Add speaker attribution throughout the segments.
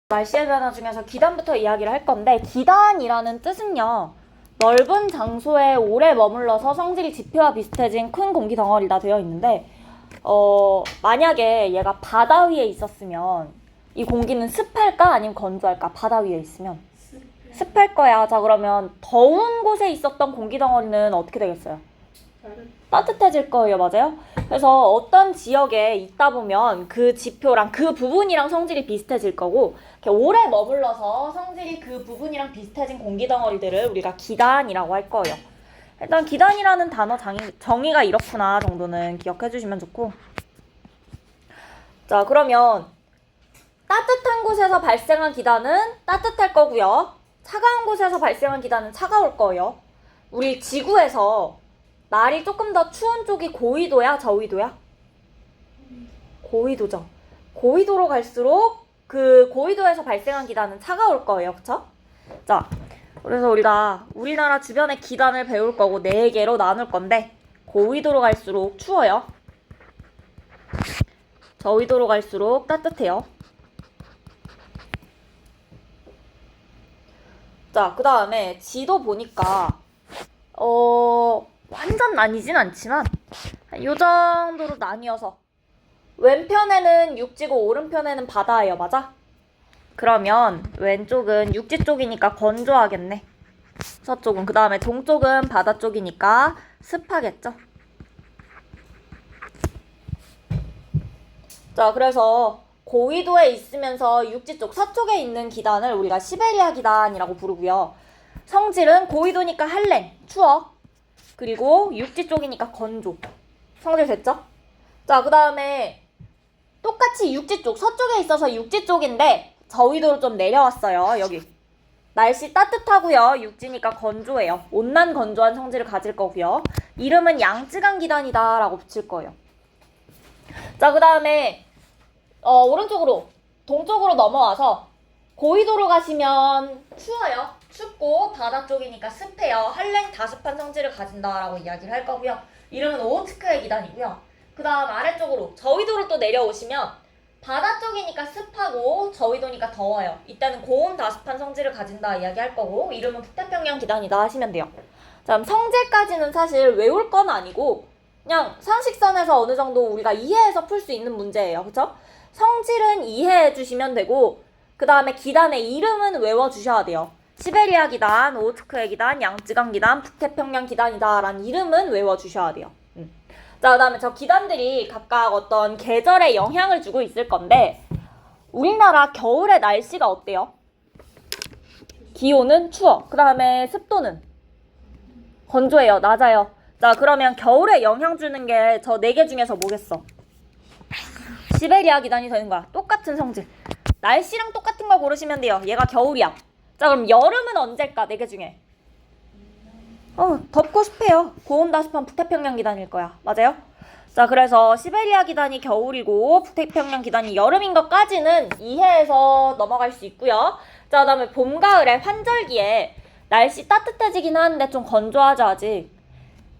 Speaker 1: 날씨의 변화 중에서 기단부터 이야기를 할 건데, 기단이라는 뜻은요, 넓은 장소에 오래 머물러서 성질이 지표와 비슷해진 큰 공기 덩어리다 되어 있는데, 만약에 얘가 바다 위에 있었으면 이 공기는 습할까 아니면 건조할까? 바다 위에 있으면 습할 거야. 자, 그러면 더운 곳에 있었던 공기 덩어리는 어떻게 되겠어요? 따뜻해질 거예요. 맞아요? 그래서 어떤 지역에 있다 보면 그 지표랑 그 부분이랑 성질이 비슷해질 거고, 이렇게 오래 머물러서 성질이 그 부분이랑 비슷해진 공기 덩어리들을 우리가 기단이라고 할 거예요. 일단 기단이라는 단어 정의가 이렇구나 정도는 기억해 주시면 좋고, 자, 그러면 따뜻한 곳에서 발생한 기단은 따뜻할 거고요. 차가운 곳에서 발생한 기단은 차가울 거예요. 우리 지구에서 날이 조금 더 추운 쪽이 고위도야, 저위도야? 고위도죠. 고위도로 갈수록 그 고위도에서 발생한 기단은 차가울 거예요. 그쵸? 자, 그래서 우리가 우리나라 주변의 기단을 배울 거고 4개로 나눌 건데, 고위도로 갈수록 추워요. 저위도로 갈수록 따뜻해요. 자, 그 다음에 지도 보니까 완전 나뉘진 않지만 요 정도로 나뉘어서 왼편에는 육지고 오른편에는 바다예요. 맞아? 그러면 왼쪽은 육지 쪽이니까 건조하겠네. 서쪽은. 그 다음에 동쪽은 바다 쪽이니까 습하겠죠. 자, 그래서 고위도에 있으면서 육지 쪽 서쪽에 있는 기단을 우리가 시베리아 기단이라고 부르고요. 성질은 고위도니까 한랭, 추워. 그리고 육지 쪽이니까 건조. 성질 됐죠? 자, 그 다음에 똑같이 육지 쪽, 서쪽에 있어서 육지 쪽인데 저위도로 좀 내려왔어요. 여기. 날씨 따뜻하고요. 육지니까 건조해요. 온난 건조한 성질을 가질 거고요. 이름은 양쯔강 기단이다 라고 붙일 거예요. 자, 그 다음에 오른쪽으로, 동쪽으로 넘어와서 고위도로 가시면 추워요. 춥고 바다 쪽이니까 습해요. 한랭 다습한 성질을 가진다라고 이야기를 할 거고요. 이름은 오호츠크의 기단이고요. 그 다음 아래쪽으로 저위도로 또 내려오시면 바다 쪽이니까 습하고 저위도니까 더워요. 이때는 고온 다습한 성질을 가진다 이야기할 거고, 이름은 북태평양 기단이다 하시면 돼요. 자, 그럼 성질까지는 사실 외울 건 아니고 그냥 상식선에서 어느 정도 우리가 이해해서 풀 수 있는 문제예요. 그쵸? 성질은 이해해 주시면 되고, 그 다음에 기단의 이름은 외워주셔야 돼요. 시베리아 기단, 오호츠크의 기단, 양쯔강 기단, 북태평양 기단이다 라는 이름은 외워주셔야 돼요. 자, 그 다음에 저 기단들이 각각 어떤 계절에 영향을 주고 있을 건데, 우리나라 겨울의 날씨가 어때요? 기온은 추워. 그 다음에 습도는 건조해요. 낮아요. 자, 그러면 겨울에 영향 주는 게 저 4개 중에서 뭐겠어? 시베리아 기단이 되는 거야. 똑같은 성질. 날씨랑 똑같은 거 고르시면 돼요. 얘가 겨울이야. 자, 그럼 여름은 언제일까? 4개 중에. 덥고 습해요. 고온 다습한 북태평양 기단일 거야. 맞아요? 자, 그래서 시베리아 기단이 겨울이고 북태평양 기단이 여름인 것까지는 이해해서 넘어갈 수 있고요. 자, 그 다음에 봄, 가을에 환절기에 날씨 따뜻해지긴 하는데 좀 건조하죠, 아직.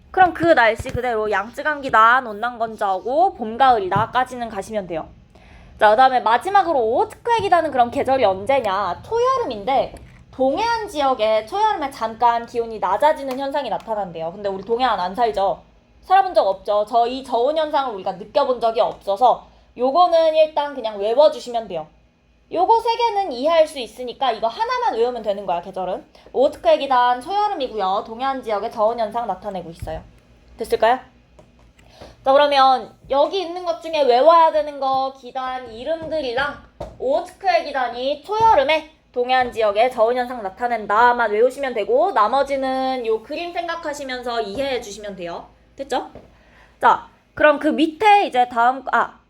Speaker 1: 그럼 그 날씨 그대로 양쯔강 기단 온난 건조하고 봄, 가을이다까지는 가시면 돼요. 자, 그 다음에 마지막으로 오호츠크의 기단은 그럼 계절이 언제냐? 초여름인데 동해안 지역에 초여름에 잠깐 기온이 낮아지는 현상이 나타난대요. 근데 우리 동해안 안 살죠? 살아본 적 없죠? 이 저온 현상을 우리가 느껴본 적이 없어서 요거는 일단 그냥 외워주시면 돼요. 요거 3개는 이해할 수 있으니까 이거 하나만 외우면 되는 거야, 계절은. 오호츠크의 기단 초여름이고요. 동해안 지역에 저온 현상 나타내고 있어요. 됐을까요? 자, 그러면 여기 있는 것 중에 외워야 되는 거 기단 이름들이랑 오호츠크의 기단이 초여름에 동해안 지역에 저온 현상 나타낸다만 외우시면 되고, 나머지는 요 그림 생각하시면서 이해해 주시면 돼요. 됐죠? 자, 그럼 그 밑에 이제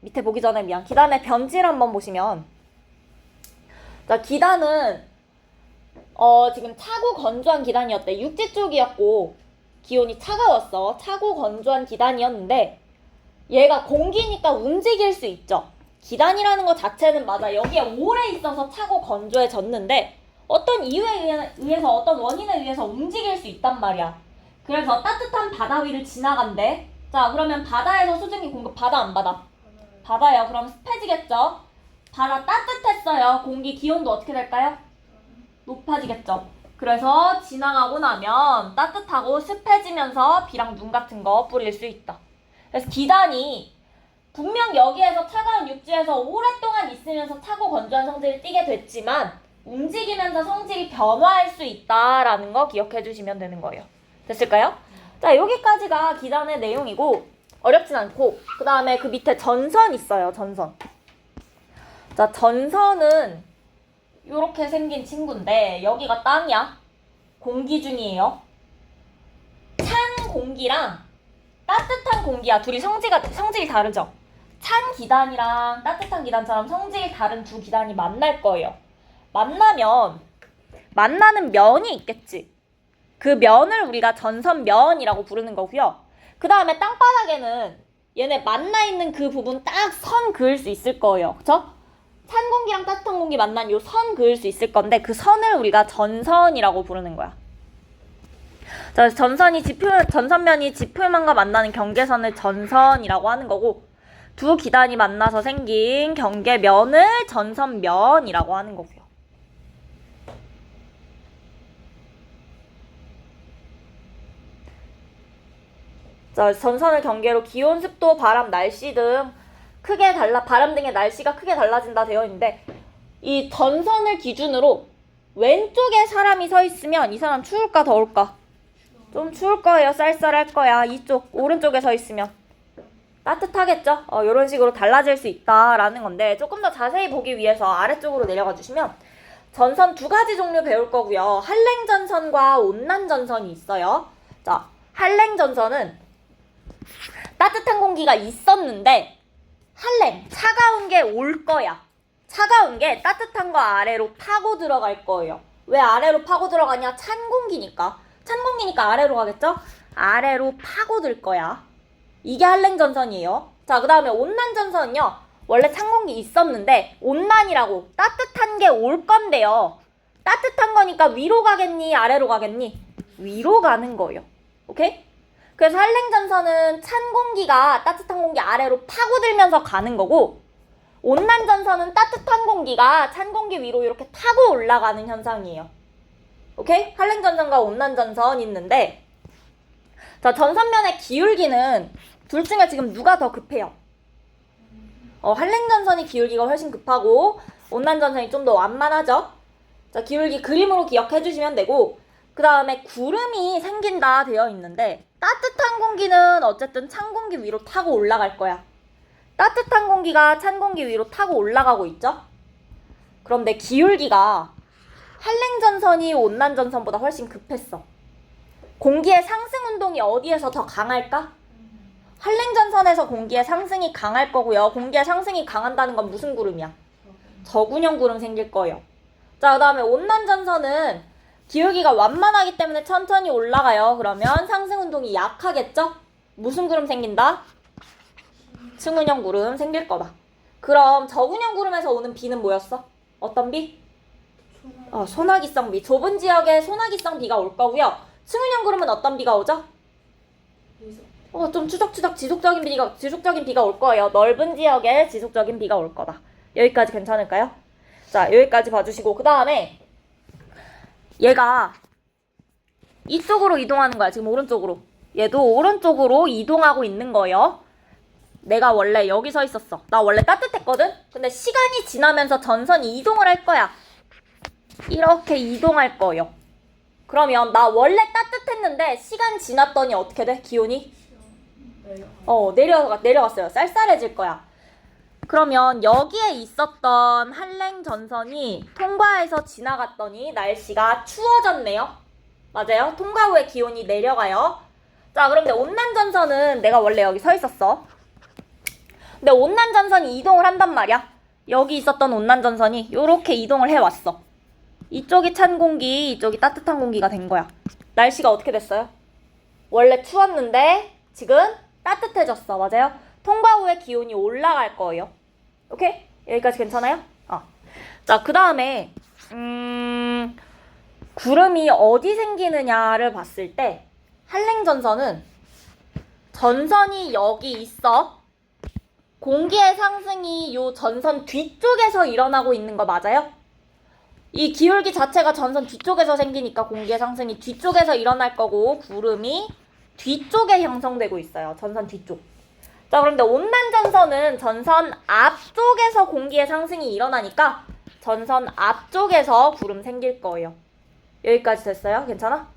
Speaker 1: 밑에 보기 전에 기단의 변질 한번 보시면, 자, 기단은 지금 차고 건조한 기단이었대. 육지 쪽이었고 기온이 차가웠어. 차고 건조한 기단이었는데 얘가 공기니까 움직일 수 있죠. 기단이라는 것 자체는 맞아. 여기에 오래 있어서 차고 건조해졌는데 어떤 이유에 의해서 어떤 원인에 의해서 움직일 수 있단 말이야. 그래서 따뜻한 바다 위를 지나간대. 자, 그러면 바다에서 수증기 공급 받아 안 받아? 받아요. 그럼 습해지겠죠. 바다 따뜻했어요. 공기 기온도 어떻게 될까요? 높아지겠죠. 그래서 지나가고 나면 따뜻하고 습해지면서 비랑 눈 같은 거 뿌릴 수 있다. 그래서 기단이 분명 여기에서 차가운 육지에서 오랫동안 있으면서 차고 건조한 성질을 띠게 됐지만 움직이면서 성질이 변화할 수 있다라는 거 기억해 주시면 되는 거예요. 됐을까요? 자, 여기까지가 기단의 내용이고 어렵진 않고 그 다음에 그 밑에 전선 있어요. 전선. 자, 전선은 이렇게 생긴 친구인데 여기가 땅이야. 공기 중이에요. 찬 공기랑 따뜻한 공기야. 둘이 성질이 다르죠? 찬 기단이랑 따뜻한 기단처럼 성질이 다른 두 기단이 만날 거예요. 만나는 면이 있겠지. 그 면을 우리가 전선면이라고 부르는 거고요. 그 다음에 땅바닥에는 얘네 만나 있는 그 부분 딱 선 그을 수 있을 거예요. 그쵸? 찬 공기랑 따뜻한 공기 만난 요 선 그을 수 있을 건데 그 선을 우리가 전선이라고 부르는 거야. 자, 전선면이 지표면과 만나는 경계선을 전선이라고 하는 거고 두 기단이 만나서 생긴 경계면을 전선면이라고 하는 거고요. 자, 전선을 경계로 기온, 습도, 바람, 날씨 등 바람 등의 날씨가 크게 달라진다 되어 있는데 이 전선을 기준으로 왼쪽에 사람이 서 있으면 이 사람 추울까 더울까? 좀 추울 거예요. 쌀쌀할 거야. 이쪽 오른쪽에 서 있으면 따뜻하겠죠? 이런 식으로 달라질 수 있다라는 건데 조금 더 자세히 보기 위해서 아래쪽으로 내려가 주시면 전선 두 가지 종류 배울 거고요. 한랭전선과 온난전선이 있어요. 자, 한랭전선은 따뜻한 공기가 있었는데 차가운 게 올 거야. 차가운 게 따뜻한 거 아래로 파고 들어갈 거예요. 왜 아래로 파고 들어가냐? 찬 공기니까 아래로 가겠죠? 아래로 파고들 거야. 이게 한랭전선이에요. 자, 그 다음에 온난전선은요. 원래 찬 공기 있었는데 온난이라고 따뜻한 게 올 건데요. 따뜻한 거니까 위로 가겠니? 아래로 가겠니? 위로 가는 거예요. 오케이? 그래서 한랭전선은 찬 공기가 따뜻한 공기 아래로 파고들면서 가는 거고 온난전선은 따뜻한 공기가 찬 공기 위로 이렇게 타고 올라가는 현상이에요. 오케이? 한랭전선과 온난전선 있는데 자, 전선면의 기울기는 둘 중에 지금 누가 더 급해요? 한랭전선이 기울기가 훨씬 급하고 온난전선이 좀 더 완만하죠? 자, 기울기 그림으로 기억해 주시면 되고 그 다음에 구름이 생긴다 되어 있는데 따뜻한 공기는 어쨌든 찬 공기 위로 타고 올라갈 거야. 따뜻한 공기가 찬 공기 위로 타고 올라가고 있죠? 그런데 기울기가 한랭전선이 온난전선보다 훨씬 급했어. 공기의 상승 운동이 어디에서 더 강할까? 한랭전선에서 공기의 상승이 강할 거고요. 공기의 상승이 강한다는 건 무슨 구름이야? 저군형 구름 생길 거예요. 자, 그 다음에 온난전선은 기울기가 완만하기 때문에 천천히 올라가요. 그러면 상승 운동이 약하겠죠? 무슨 구름 생긴다? 승운형 구름 생길 거다. 그럼 저군형 구름에서 오는 비는 뭐였어? 어떤 비? 소나기성 비. 좁은 지역에 소나기성 비가 올 거고요. 승운형 구름은 어떤 비가 오죠? 좀 추적추적 지속적인 비가 올 거예요. 넓은 지역에 지속적인 비가 올 거다. 여기까지 괜찮을까요? 자, 여기까지 봐주시고 그 다음에 얘가 이쪽으로 이동하는 거야. 지금 오른쪽으로. 얘도 오른쪽으로 이동하고 있는 거예요. 내가 원래 여기 서 있었어. 나 원래 따뜻했거든? 근데 시간이 지나면서 전선이 이동을 할 거야. 이렇게 이동할 거예요. 그러면 나 원래 따뜻했는데 시간 지났더니 어떻게 돼? 기온이? 내려갔어요. 쌀쌀해질 거야. 그러면 여기에 있었던 한랭전선이 통과해서 지나갔더니 날씨가 추워졌네요. 맞아요? 통과 후에 기온이 내려가요. 자, 그런데 온난전선은 내가 원래 여기 서 있었어. 근데 온난전선이 이동을 한단 말이야. 여기 있었던 온난전선이 이렇게 이동을 해왔어. 이쪽이 찬 공기, 이쪽이 따뜻한 공기가 된 거야. 날씨가 어떻게 됐어요? 원래 추웠는데 지금 따뜻해졌어. 맞아요? 통과 후에 기온이 올라갈 거예요. 오케이? 여기까지 괜찮아요? 자, 그 다음에 구름이 어디 생기느냐를 봤을 때 한랭전선은 전선이 여기 있어. 공기의 상승이 요 전선 뒤쪽에서 일어나고 있는 거 맞아요? 이 기울기 자체가 전선 뒤쪽에서 생기니까 공기의 상승이 뒤쪽에서 일어날 거고 구름이 뒤쪽에 형성되고 있어요. 전선 뒤쪽. 자, 그런데 온난전선은 전선 앞쪽에서 공기의 상승이 일어나니까 전선 앞쪽에서 구름 생길 거예요. 여기까지 됐어요? 괜찮아?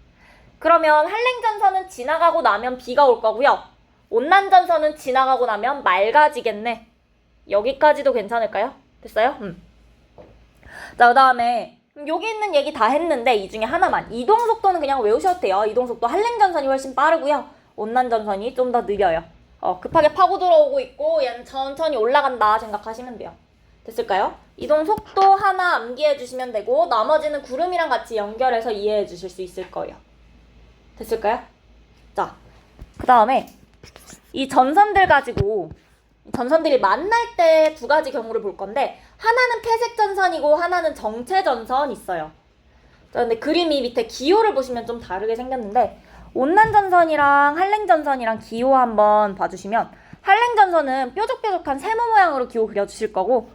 Speaker 1: 그러면 한랭전선은 지나가고 나면 비가 올 거고요. 온난전선은 지나가고 나면 맑아지겠네. 여기까지도 괜찮을까요? 됐어요? 자, 그 다음에 여기 있는 얘기 다 했는데 이 중에 하나만. 이동속도는 그냥 외우셔도 돼요. 이동속도 한랭전선이 훨씬 빠르고요. 온난전선이 좀 더 느려요. 급하게 파고 들어오고 있고 얘는 천천히 올라간다 생각하시면 돼요. 됐을까요? 이동속도 하나 암기해 주시면 되고 나머지는 구름이랑 같이 연결해서 이해해 주실 수 있을 거예요. 됐을까요? 자, 그 다음에 이 전선들 가지고 전선들이 만날 때 두 가지 경우를 볼 건데 하나는 폐색전선이고 하나는 정체전선 있어요. 자, 근데 그림이 밑에 기호를 보시면 좀 다르게 생겼는데 온난전선이랑 한랭전선이랑 기호 한번 봐주시면 한랭전선은 뾰족뾰족한 세모 모양으로 기호 그려주실 거고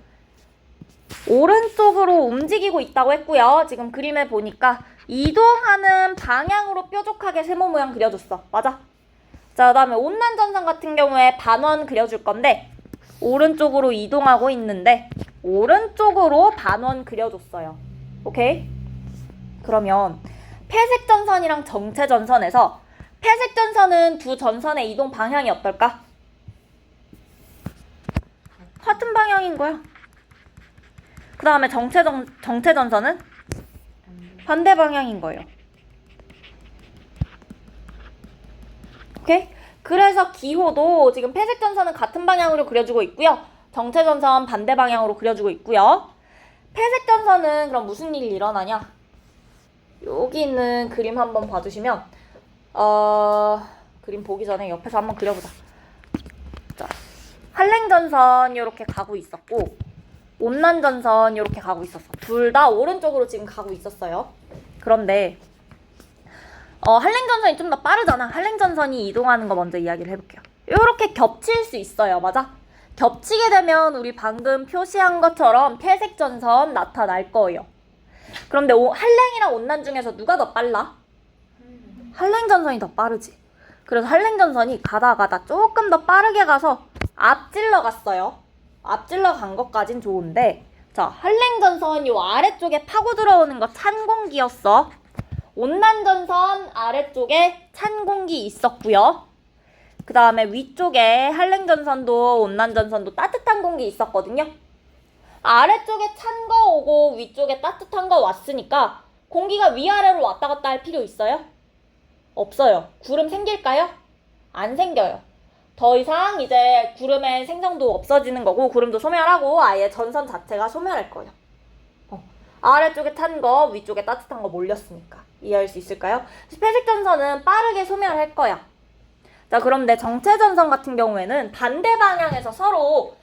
Speaker 1: 오른쪽으로 움직이고 있다고 했고요. 지금 그림에 보니까 이동하는 방향으로 뾰족하게 세모 모양 그려줬어. 맞아? 자, 그 다음에 온난전선 같은 경우에 반원 그려줄 건데 오른쪽으로 이동하고 있는데 오른쪽으로 반원 그려줬어요. 오케이? 그러면 폐색전선이랑 정체전선에서 폐색전선은 두 전선의 이동 방향이 어떨까? 같은 방향인 거야. 그 다음에 정체전선은 반대 방향인 거예요. 오케이? 그래서 기호도 지금 폐색전선은 같은 방향으로 그려주고 있고요. 정체전선 반대 방향으로 그려주고 있고요. 폐색전선은 그럼 무슨 일이 일어나냐? 여기 있는 그림 한번 봐주시면 그림 보기 전에 옆에서 한번 그려보자. 자, 한랭전선 이렇게 가고 있었고 온난전선 이렇게 가고 있었어. 둘 다 오른쪽으로 지금 가고 있었어요. 그런데 한랭전선이 좀 더 빠르잖아. 한랭전선이 이동하는 거 먼저 이야기를 해볼게요. 이렇게 겹칠 수 있어요. 맞아? 겹치게 되면 우리 방금 표시한 것처럼 폐색전선 나타날 거예요. 그런데 한랭이랑 온난 중에서 누가 더 빨라? 한랭전선이 더 빠르지. 그래서 한랭전선이 가다 조금 더 빠르게 가서 앞질러 갔어요. 앞질러 간 것까진 좋은데 자, 한랭전선 요 아래쪽에 파고 들어오는 거 찬 공기였어. 온난전선 아래쪽에 찬 공기 있었고요. 그 다음에 위쪽에 한랭전선도 온난전선도 따뜻한 공기 있었거든요. 아래쪽에 찬 거 오고 위쪽에 따뜻한 거 왔으니까 공기가 위아래로 왔다 갔다 할 필요 있어요? 없어요. 구름 생길까요? 안 생겨요. 더 이상 이제 구름의 생성도 없어지는 거고 구름도 소멸하고 아예 전선 자체가 소멸할 거예요. 아래쪽에 탄 거, 위쪽에 따뜻한 거 몰렸으니까. 이해할 수 있을까요? 폐색전선은 빠르게 소멸할 거야. 자, 그런데 정체전선 같은 경우에는 반대 방향에서 서로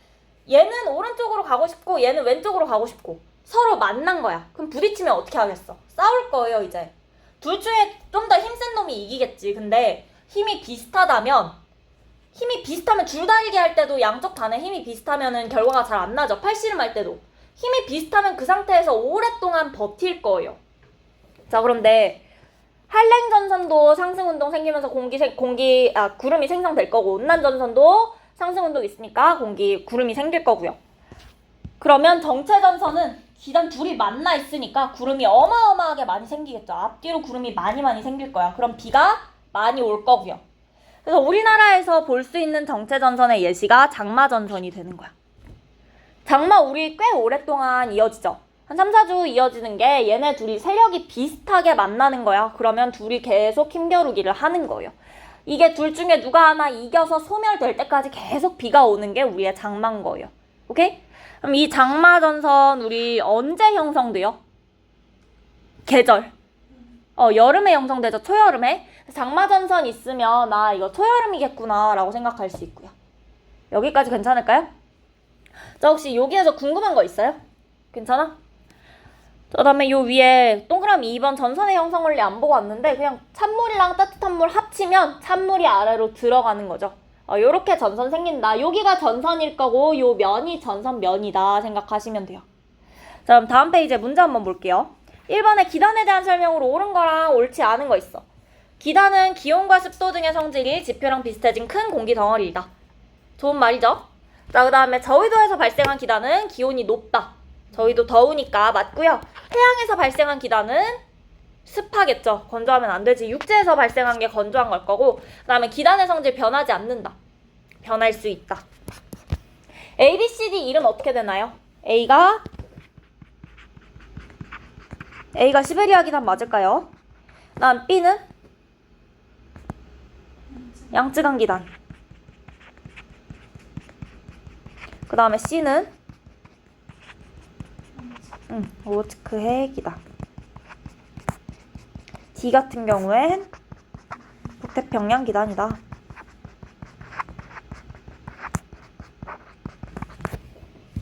Speaker 1: 얘는 오른쪽으로 가고 싶고 얘는 왼쪽으로 가고 싶고 서로 만난 거야. 그럼 부딪히면 어떻게 하겠어? 싸울 거예요, 이제. 둘 중에 좀 더 힘센 놈이 이기겠지. 근데 힘이 비슷하면 줄다리기 할 때도 양쪽 단에 힘이 비슷하면은 결과가 잘 안 나죠. 팔씨름 할 때도. 힘이 비슷하면 그 상태에서 오랫동안 버틸 거예요. 자, 그런데 한랭전선도 상승운동 생기면서 구름이 생성될 거고 온난전선도 상승운동 있으니까 구름이 생길 거고요. 그러면 정체전선은 기단 둘이 만나 있으니까 구름이 어마어마하게 많이 생기겠죠. 앞뒤로 구름이 많이 생길 거야. 그럼 비가 많이 올 거고요. 그래서 우리나라에서 볼 수 있는 정체전선의 예시가 장마전선이 되는 거야. 장마 우리 꽤 오랫동안 이어지죠. 한 3, 4주 이어지는 게 얘네 둘이 세력이 비슷하게 만나는 거야. 그러면 둘이 계속 힘겨루기를 하는 거예요. 이게 둘 중에 누가 하나 이겨서 소멸될 때까지 계속 비가 오는 게 우리의 장마인 거예요. 오케이? 그럼 이 장마전선 우리 언제 형성돼요? 계절. 여름에 형성되죠. 초여름에. 장마전선 있으면 나 이거 초여름이겠구나 라고 생각할 수 있고요. 여기까지 괜찮을까요? 자, 혹시 여기에서 궁금한 거 있어요? 괜찮아? 그 다음에 요 위에 동그라미 2번 전선의 형성 원리 안 보고 왔는데 그냥 찬물이랑 따뜻한 물 합치면 찬물이 아래로 들어가는 거죠. 요렇게 전선 생긴다. 여기가 전선일 거고 요 면이 전선면이다 생각하시면 돼요. 자, 그럼 다음 페이지에 문제 한번 볼게요. 1번에 기단에 대한 설명으로 옳은 거랑 옳지 않은 거 있어. 기단은 기온과 습도 등의 성질이 지표랑 비슷해진 큰 공기 덩어리이다. 좋은 말이죠? 자, 그 다음에 저위도에서 발생한 기단은 기온이 높다. 저희도 더우니까 맞고요. 태양에서 발생한 기단은 습하겠죠. 건조하면 안 되지. 육지에서 발생한 게 건조한 걸 거고, 그 다음에 기단의 성질 변하지 않는다. 변할 수 있다. A, B, C, D 이름 어떻게 되나요? A가 시베리아 기단 맞을까요? 그 다음 B는 양쯔강 기단. 그 다음에 C는 오호츠크해 기단. D 같은 경우엔 북태평양 기단이다.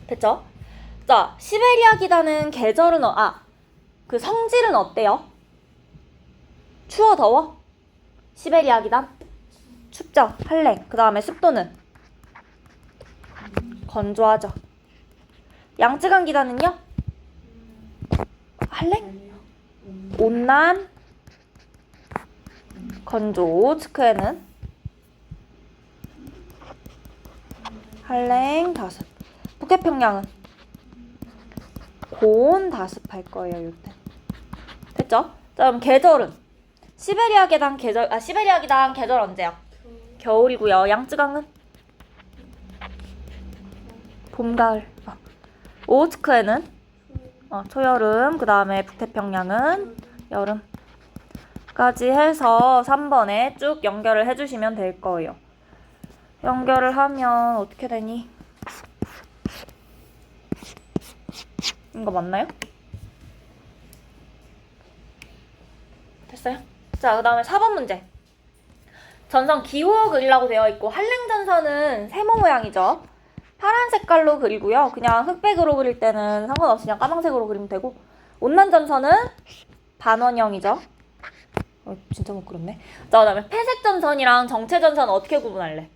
Speaker 1: 됐죠? 자, 시베리아 기단은 계절은 그 성질은 어때요? 추워 더워? 시베리아 기단 춥죠? 한랭. 그 다음에 습도는 건조하죠. 양쯔강 기단은요? 한랭? 온난 건조. 오호츠크에는 한랭 다습. 북태평양은 고온 다습할 거예요. 요때. 됐죠? 자, 그럼 계절은 시베리아 기단 계절 언제요? 겨울이고요. 양쯔강은 봄, 가을. 오호츠크에는 초여름. 그 다음에 북태평양은 여름까지 해서 3번에 쭉 연결을 해주시면 될 거예요. 연결을 하면 어떻게 되니? 이거 맞나요? 됐어요? 자, 그 다음에 4번 문제. 전선 기호 그리라고 되어 있고 한랭 전선은 세모 모양이죠. 파란 색깔로 그리고요. 그냥 흑백으로 그릴 때는 상관없이 그냥 까만색으로 그리면 되고, 온난 전선은 반원형이죠. 진짜 못 그렸네. 자, 그 다음에 회색 전선이랑 정체 전선 어떻게 구분할래?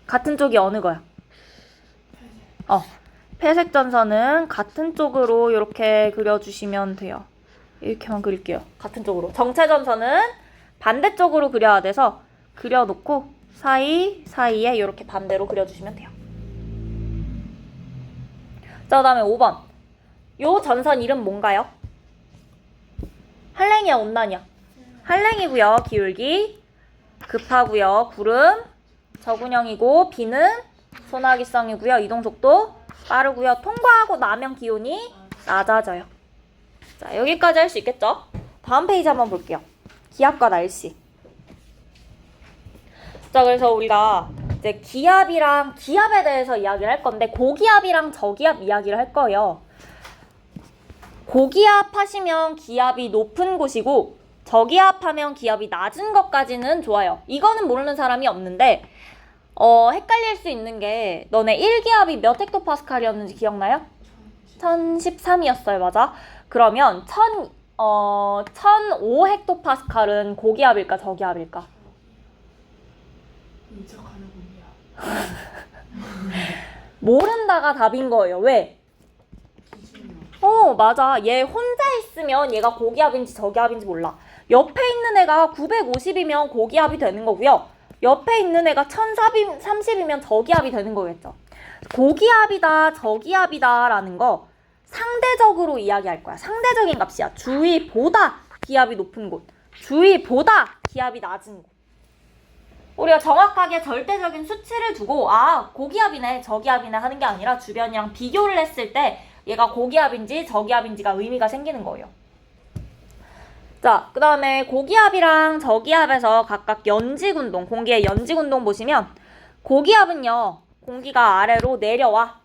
Speaker 1: 같은 쪽이 어느 거야? 회색 전선은 같은 쪽으로 이렇게 그려주시면 돼요. 이렇게만 그릴게요. 같은 쪽으로. 정체 전선은 반대쪽으로 그려야 돼서 그려놓고 사이에 이렇게 반대로 그려주시면 돼요. 자, 그 다음에 5번. 요 전선 이름 뭔가요? 한랭이야, 온난이야? 한랭이고요. 기울기 급하고요. 구름 저군형이고, 비는 소나기성이고요. 이동속도 빠르고요. 통과하고 나면 기온이 낮아져요. 자, 여기까지 할 수 있겠죠? 다음 페이지 한번 볼게요. 기압과 날씨. 자, 그래서 우리가 이제 기압에 대해서 이야기를 할 건데, 고기압이랑 저기압 이야기를 할 거예요. 고기압 하시면 기압이 높은 곳이고, 저기압 하면 기압이 낮은 것까지는 좋아요. 이거는 모르는 사람이 없는데, 헷갈릴 수 있는 게, 너네 1기압이 몇 헥토파스칼이었는지 기억나요? 1013이었어요. 맞아. 그러면 1005 헥토파스칼은 고기압일까 저기압일까? 모른다가 답인 거예요. 왜? 맞아. 얘 혼자 있으면 얘가 고기압인지 저기압인지 몰라. 옆에 있는 애가 950이면 고기압이 되는 거고요. 옆에 있는 애가 1030이면 저기압이 되는 거겠죠. 고기압이다, 저기압이다 라는 거 상대적으로 이야기할 거야. 상대적인 값이야. 주위보다 기압이 높은 곳, 주위보다 기압이 낮은 곳. 우리가 정확하게 절대적인 수치를 두고 고기압이네, 저기압이네 하는 게 아니라 주변이랑 비교를 했을 때 얘가 고기압인지 저기압인지가 의미가 생기는 거예요. 자, 그 다음에 고기압이랑 저기압에서 각각 연직운동, 공기의 연직운동 보시면, 고기압은요, 공기가 아래로 내려와.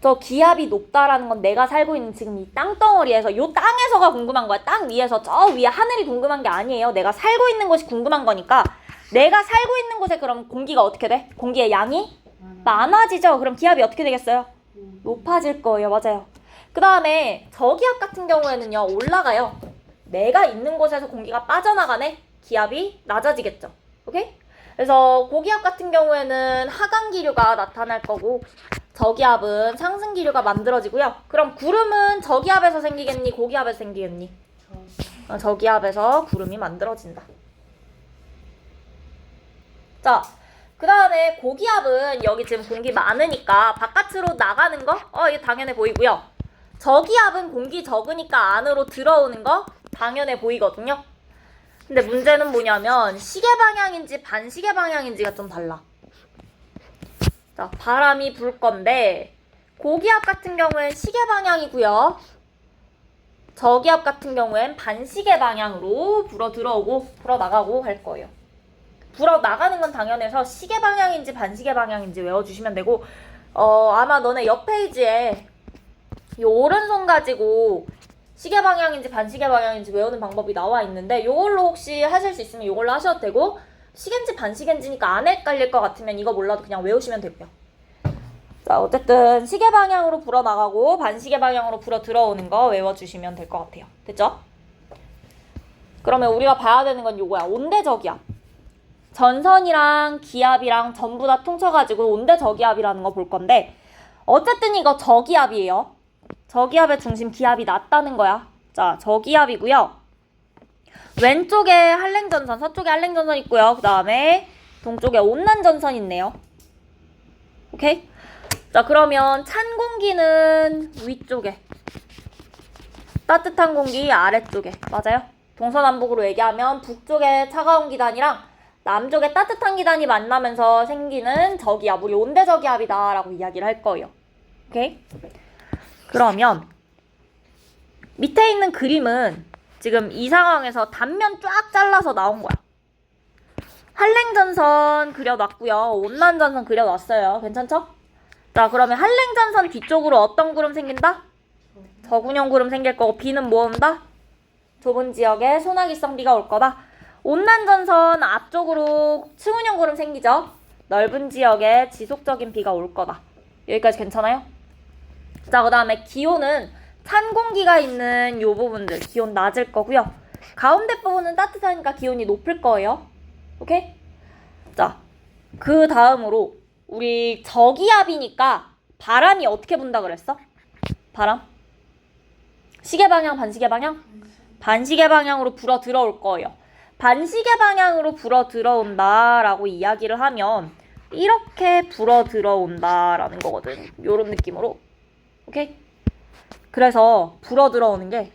Speaker 1: 저 기압이 높다라는 건 내가 살고 있는 지금 이 땅덩어리에서, 요 땅에서가 궁금한 거야. 땅 위에서 저 위에 하늘이 궁금한 게 아니에요. 내가 살고 있는 곳이 궁금한 거니까, 내가 살고 있는 곳에 그럼 공기가 어떻게 돼? 공기의 양이 많아지죠? 그럼 기압이 어떻게 되겠어요? 높아질 거예요. 맞아요. 그 다음에 저기압 같은 경우에는요, 올라가요. 내가 있는 곳에서 공기가 빠져나가네? 기압이 낮아지겠죠. 오케이? 그래서 고기압 같은 경우에는 하강 기류가 나타날 거고 저기압은 상승 기류가 만들어지고요. 그럼 구름은 저기압에서 생기겠니? 고기압에서 생기겠니? 저기압에서 구름이 만들어진다. 자, 그 다음에 고기압은 여기 지금 공기 많으니까 바깥으로 나가는 거? 이거 당연해 보이고요. 저기압은 공기 적으니까 안으로 들어오는 거? 당연해 보이거든요. 근데 문제는 뭐냐면 시계 방향인지 반시계 방향인지가 좀 달라. 자, 바람이 불 건데 고기압 같은 경우엔 시계 방향이고요. 저기압 같은 경우엔 반시계 방향으로 불어 들어오고 불어 나가고 할 거예요. 불어 나가는 건 당연해서 시계 방향인지 반시계 방향인지 외워주시면 되고 아마 너네 옆 페이지에 이 오른손 가지고 시계 방향인지 반시계 방향인지 외우는 방법이 나와 있는데 이걸로 혹시 하실 수 있으면 이걸로 하셔도 되고 시계인지 반시계인지니까 안 헷갈릴 것 같으면 이거 몰라도 그냥 외우시면 되고요. 자, 어쨌든 시계 방향으로 불어 나가고 반시계 방향으로 불어 들어오는 거 외워주시면 될 것 같아요. 됐죠? 그러면 우리가 봐야 되는 건 요거야. 온대저기압. 전선이랑 기압이랑 전부 다 통쳐가지고 온대저기압이라는 거 볼 건데 어쨌든 이거 저기압이에요. 저기압의 중심 기압이 낮다는 거야. 자, 저기압이고요. 왼쪽에 한랭전선, 서쪽에 한랭전선 있고요. 그 다음에 동쪽에 온난전선 있네요. 오케이? 자, 그러면 찬 공기는 위쪽에, 따뜻한 공기 아래쪽에. 맞아요? 동서남북으로 얘기하면 북쪽에 차가운 기단이랑 남쪽에 따뜻한 기단이 만나면서 생기는 저기압, 우리 온대저기압이다 라고 이야기를 할 거예요. 오케이? 그러면 밑에 있는 그림은 지금 이 상황에서 단면 쫙 잘라서 나온 거야. 한랭전선 그려놨고요. 온난전선 그려놨어요. 괜찮죠? 자, 그러면 한랭전선 뒤쪽으로 어떤 구름 생긴다? 저군형 구름 생길 거고 비는 뭐 온다? 좁은 지역에 소나기성 비가 올 거다. 온난전선 앞쪽으로 층운형 구름 생기죠? 넓은 지역에 지속적인 비가 올 거다. 여기까지 괜찮아요? 자, 그 다음에 기온은 찬 공기가 있는 요 부분들 기온 낮을 거고요. 가운데 부분은 따뜻하니까 기온이 높을 거예요. 오케이? 자, 그 다음으로 우리 저기압이니까 바람이 어떻게 분다 그랬어? 바람? 시계 방향, 반시계 방향? 반시계 방향으로 불어 들어올 거예요. 반시계 방향으로 불어 들어온다 라고 이야기를 하면 이렇게 불어 들어온다 라는 거거든. 요런 느낌으로. 오케이? 그래서 불어 들어오는 게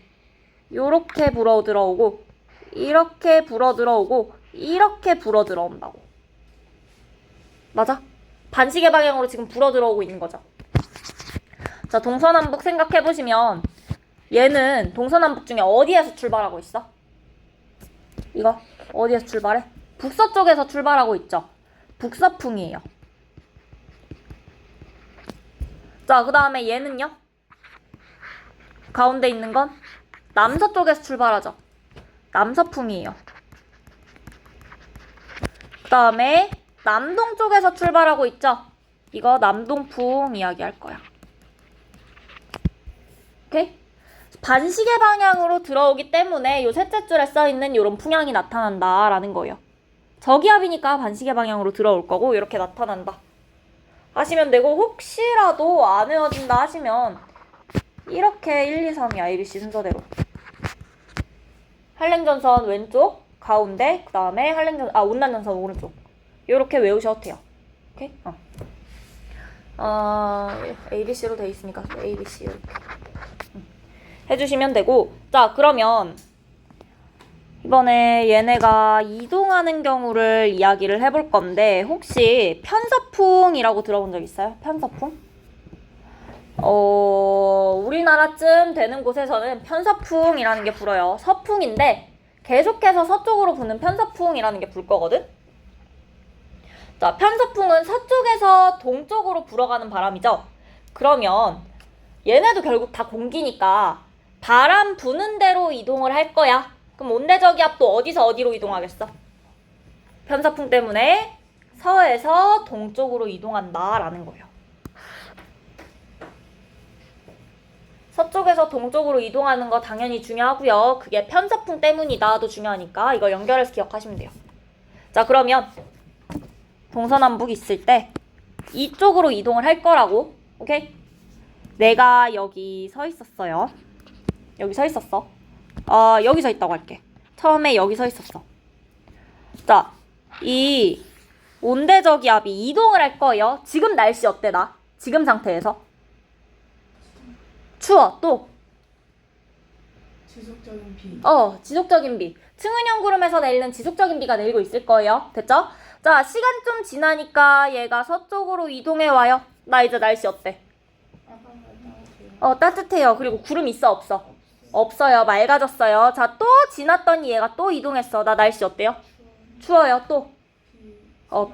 Speaker 1: 요렇게 불어 들어오고 이렇게 불어 들어오고 이렇게 불어 들어온다고. 맞아? 반시계 방향으로 지금 불어 들어오고 있는 거죠. 자, 동서남북 생각해보시면 얘는 동서남북 중에 어디에서 출발하고 있어? 이거 어디에서 출발해? 북서쪽에서 출발하고 있죠. 북서풍이에요. 자, 그 다음에 얘는요? 가운데 있는 건 남서쪽에서 출발하죠. 남서풍이에요. 그 다음에 남동쪽에서 출발하고 있죠. 이거 남동풍 이야기할 거야. 오케이? 반시계 방향으로 들어오기 때문에 요 셋째 줄에 써있는 요런 풍향이 나타난다라는 거예요. 저기압이니까 반시계 방향으로 들어올 거고 이렇게 나타난다 하시면 되고, 혹시라도 안 외워진다 하시면 이렇게 1, 2, 3이 ABC 순서대로 한랭전선 왼쪽, 가운데, 그 다음에 온난전선 오른쪽 이렇게 외우셔도 돼요. 오케이? ABC로 돼 있으니까 ABC 이렇게 해주시면 되고, 자, 그러면 이번에 얘네가 이동하는 경우를 이야기를 해볼 건데 혹시 편서풍이라고 들어본 적 있어요? 편서풍? 우리나라쯤 되는 곳에서는 편서풍이라는 게 불어요. 서풍인데 계속해서 서쪽으로 부는 편서풍이라는 게 불 거거든? 자, 편서풍은 서쪽에서 동쪽으로 불어가는 바람이죠. 그러면 얘네도 결국 다 공기니까 바람 부는 대로 이동을 할 거야. 그럼 온대저기압도 어디서 어디로 이동하겠어? 편서풍 때문에 서에서 동쪽으로 이동한다라는 거예요. 서쪽에서 동쪽으로 이동하는 거 당연히 중요하고요. 그게 편서풍 때문이다도 중요하니까 이거 연결해서 기억하시면 돼요. 자, 그러면 동서남북 있을 때 이쪽으로 이동을 할 거라고. 오케이? 내가 여기 서 있었어요. 여기 서 있었어. 여기 서 있다고 할게. 처음에 여기 서 있었어. 자, 이 온대저기압이 이동을 할 거예요. 지금 날씨 어때, 나? 지금 상태에서. 추워. 또
Speaker 2: 지속적인 비.
Speaker 1: 지속적인 비. 층은형 구름에서 내리는 지속적인 비가 내리고 있을 거예요. 됐죠? 자, 시간 좀 지나니까 얘가 서쪽으로 이동해 와요. 나 이제 날씨 어때? 따뜻해요. 그리고 구름 있어, 없어? 없어요. 맑아졌어요. 자, 또 지났더니 얘가 또 이동했어. 나 날씨 어때요? 추워요. 또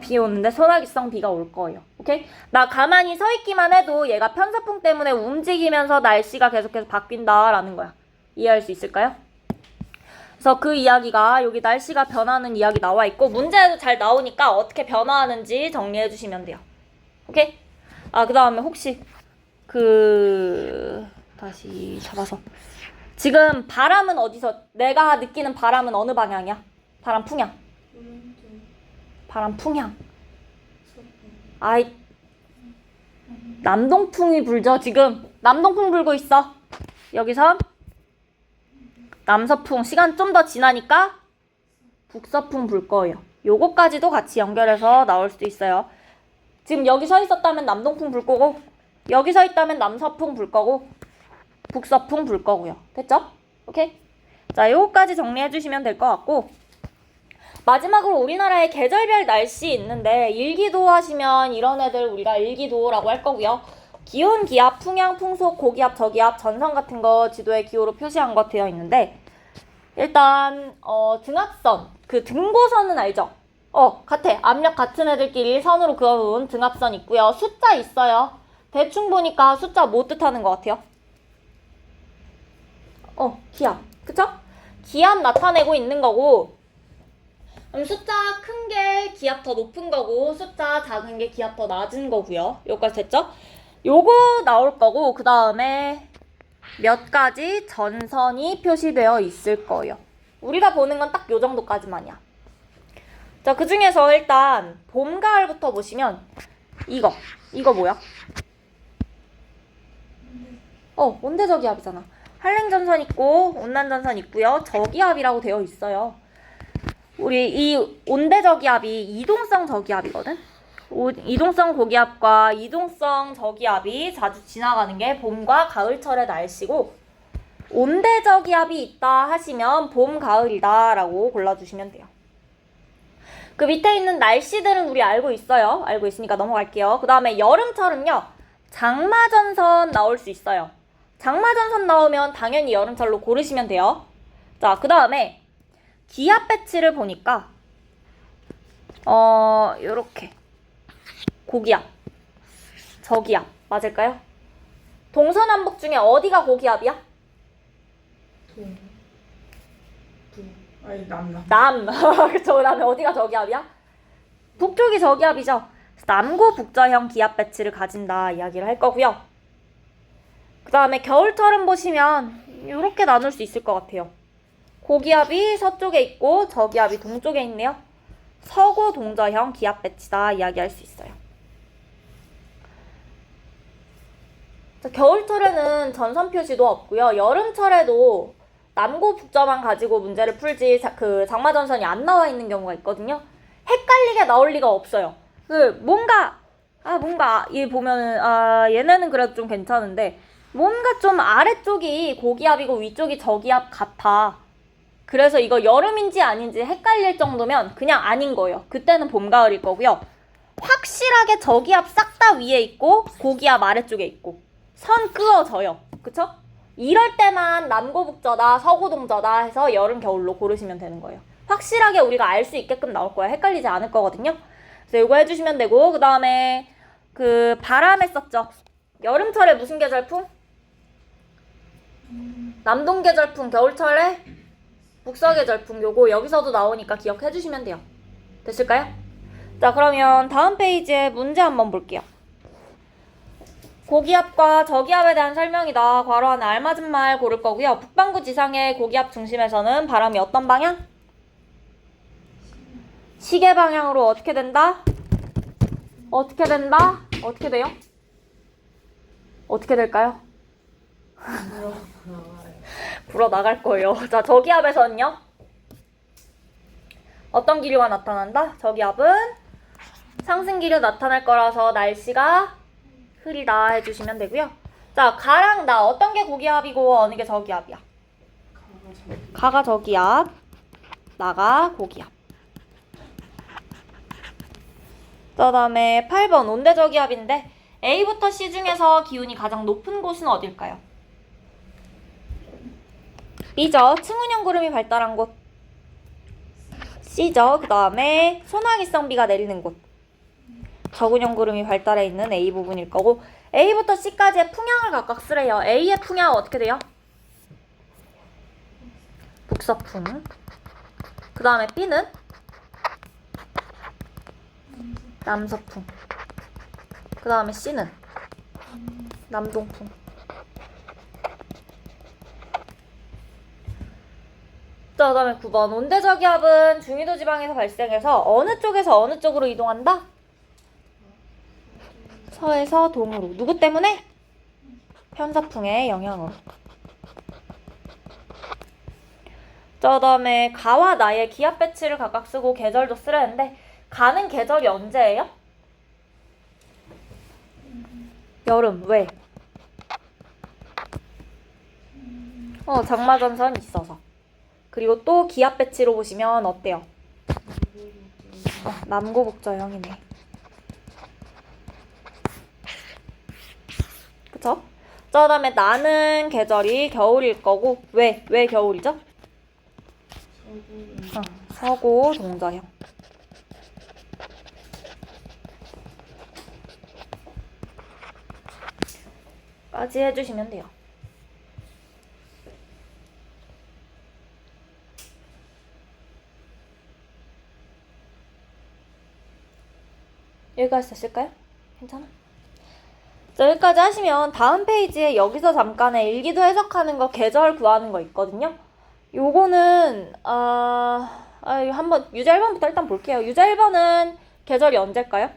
Speaker 1: 비 오는데 소나기성 비가 올 거예요. 오케이? 나 가만히 서 있기만 해도 얘가 편서풍 때문에 움직이면서 날씨가 계속해서 바뀐다라는 거야. 이해할 수 있을까요? 그래서 그 이야기가 여기 날씨가 변하는 이야기 나와 있고 문제도 잘 나오니까 어떻게 변화하는지 정리해 주시면 돼요. 오케이? 그 다음에 혹시 다시 잡아서 지금 바람은 어디서 내가 느끼는 바람은 어느 방향이야? 바람 풍향. 바람 풍향. 남동풍이 불죠. 지금 남동풍 불고 있어. 여기서 남서풍. 시간 좀 더 지나니까 북서풍 불 거예요. 요거까지도 같이 연결해서 나올 수도 있어요. 지금 여기 서 있었다면 남동풍 불 거고 여기 서 있다면 남서풍 불 거고 북서풍 불 거고요. 됐죠? 오케이? 자, 요거까지 정리해 주시면 될 것 같고 마지막으로 우리나라의 계절별 날씨 있는데 일기도 하시면 이런 애들 우리가 일기도라고 할 거고요. 기온, 기압, 풍향, 풍속, 고기압, 저기압, 전선 같은 거 지도에 기호로 표시한 거 되어 있는데 일단 등압선, 그 등고선은 알죠? 같아. 압력 같은 애들끼리 선으로 그어놓은 등압선 있고요. 숫자 있어요. 대충 보니까 숫자 뭐 뜻하는 것 같아요? 기압. 그쵸? 기압 나타내고 있는 거고 숫자 큰 게 기압 더 높은 거고 숫자 작은 게 기압 더 낮은 거고요. 여기까지 됐죠? 요거 나올 거고 그 다음에 몇 가지 전선이 표시되어 있을 거예요. 우리가 보는 건 딱 요 정도까지만이야. 자, 그 중에서 일단 봄, 가을부터 보시면 이거 뭐야? 온대저기압이잖아. 한랭전선 있고 온난전선 있고요. 저기압이라고 되어 있어요. 우리 이 온대저기압이 이동성 저기압이거든? 이동성 고기압과 이동성 저기압이 자주 지나가는 게 봄과 가을철의 날씨고 온대저기압이 있다 하시면 봄, 가을이다 라고 골라주시면 돼요. 그 밑에 있는 날씨들은 우리 알고 있어요. 알고 있으니까 넘어갈게요. 그 다음에 여름철은요. 장마전선 나올 수 있어요. 장마전선 나오면 당연히 여름철로 고르시면 돼요. 자, 그 다음에 기압 배치를 보니까 요렇게 고기압, 저기압 맞을까요? 동서남북 중에 어디가 고기압이야? 남. 그쵸. 그 다음에 어디가 저기압이야? 북쪽이 저기압이죠. 남고 북저형 기압 배치를 가진다 이야기를 할 거고요. 그 다음에 겨울철은 보시면 이렇게 나눌 수 있을 것 같아요. 고기압이 서쪽에 있고 저기압이 동쪽에 있네요. 서고 동저형 기압 배치다 이야기할 수 있어요. 자, 겨울철에는 전선 표시도 없고요. 여름철에도 남고 북저만 가지고 문제를 풀지 그 장마전선이 안 나와 있는 경우가 있거든요. 헷갈리게 나올 리가 없어요. 뭔가 얘 보면은 얘네는 그래도 좀 괜찮은데 뭔가 좀 아래쪽이 고기압이고 위쪽이 저기압 같아. 그래서 이거 여름인지 아닌지 헷갈릴 정도면 그냥 아닌 거예요. 그때는 봄, 가을일 거고요. 확실하게 저기압 싹 다 위에 있고 고기압 아래쪽에 있고 선 그어져요. 그쵸? 이럴 때만 남고 북저다, 서고 동저다 해서 여름, 겨울로 고르시면 되는 거예요. 확실하게 우리가 알 수 있게끔 나올 거야. 헷갈리지 않을 거거든요. 그래서 이거 해주시면 되고 그 다음에 그 바람 했었죠. 여름철에 무슨 계절풍? 남동 계절풍, 겨울철에 북서계절풍. 요거 여기서도 나오니까 기억해 주시면 돼요. 됐을까요? 자, 그러면 다음 페이지에 문제 한번 볼게요. 고기압과 저기압에 대한 설명이다. 괄호 안에 알맞은 말 고를 거고요. 북반구 지상의 고기압 중심에서는 바람이 어떤 방향? 시계 방향으로 어떻게 된다? 어떻게 된다? 어떻게 돼요? 어떻게 될까요? 불어 나갈 거예요. 자, 저기압에서는요? 어떤 기류가 나타난다? 저기압은 상승 기류 나타날 거라서 날씨가 흐리다 해주시면 되고요. 자, 가랑 나 어떤 게 고기압이고 어느 게 저기압이야? 가가 저기압, 나가 고기압. 그 다음에 8번 온대저기압인데 A부터 C 중에서 기온이 가장 높은 곳은 어딜까요? B죠. 층운형 구름이 발달한 곳. C죠. 그 다음에 소나기성비가 내리는 곳. 저근형 구름이 발달해 있는 A 부분일 거고 A부터 C까지의 풍향을 각각 쓰래요. A의 풍향 어떻게 돼요? 북서풍. 그 다음에 B는 남서풍. 그 다음에 C는 남동풍. 자, 그 다음에 9번 온대저기압은 중위도 지방에서 발생해서 어느 쪽에서 어느 쪽으로 이동한다? 서에서 동으로. 누구 때문에? 편서풍의 영향으로. 자, 그 다음에 가와 나의 기압 배치를 각각 쓰고 계절도 쓰려는데 가는 계절이 언제예요? 여름. 왜? 장마전선이 있어서. 그리고 또 기압 배치로 보시면 어때요? 남고북저형이네. 그쵸? 자, 그 다음에 나는 계절이 겨울일 거고 왜? 왜 겨울이죠? 서고 동저형. 까지 해주시면 돼요. 여기까지 됐을까요? 괜찮아? 자, 여기까지 하시면 다음 페이지에 여기서 잠깐의 일기도 해석하는 거 계절 구하는 거 있거든요. 요거는 한번 유자 1번부터 일단 볼게요. 유자 1번은 계절이 언제일까요?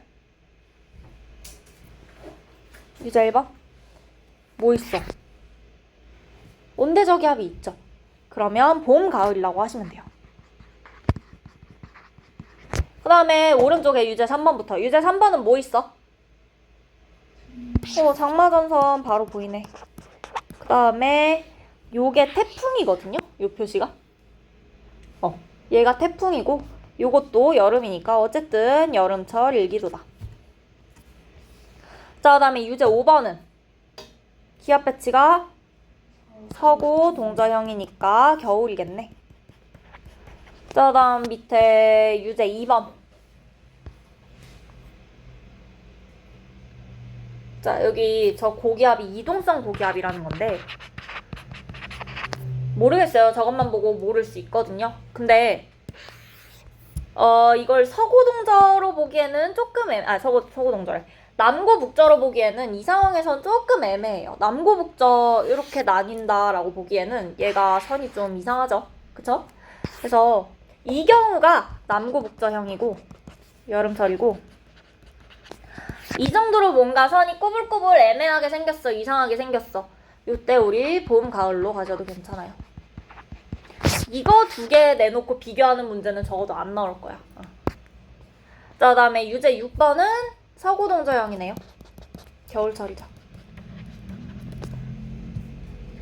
Speaker 1: 유자 1번 뭐 있어? 온대저기압이 있죠. 그러면 봄, 가을이라고 하시면 돼요. 그 다음에 오른쪽에 유제 3번부터. 유제 3번은 뭐 있어? 장마전선 바로 보이네. 그 다음에 요게 태풍이거든요. 요 표시가. 얘가 태풍이고 요것도 여름이니까 어쨌든 여름철 일기도다. 자, 그 다음에 유제 5번은 기압 배치가 서고 동저형이니까 겨울이겠네. 자, 다음 밑에 유제 2번. 자, 여기 저 고기압이 이동성 고기압이라는 건데 모르겠어요. 저것만 보고 모를 수 있거든요. 근데 이걸 서고동저로 보기에는 조금 서고동저래. 남고북저로 보기에는 이 상황에선 조금 애매해요. 남고북저 이렇게 나뉜다라고 보기에는 얘가 선이 좀 이상하죠. 그쵸? 그래서 이 경우가 남고북저형이고 여름철이고 이 정도로 뭔가 선이 꼬불꼬불 애매하게 생겼어. 이상하게 생겼어. 이때 우리 봄, 가을로 가져도 괜찮아요. 이거 두 개 내놓고 비교하는 문제는 적어도 안 나올 거야. 자, 그다음에 유제 6번은 서고동저형이네요. 겨울철이죠.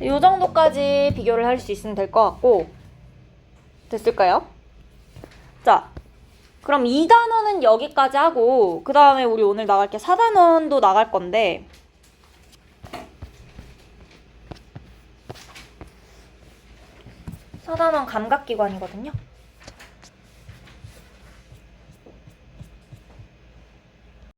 Speaker 1: 이 정도까지 비교를 할 수 있으면 될 것 같고 됐을까요? 자, 그럼 2단원은 여기까지 하고 그 다음에 우리 오늘 나갈 게 4단원도 나갈 건데 4단원 감각기관이거든요.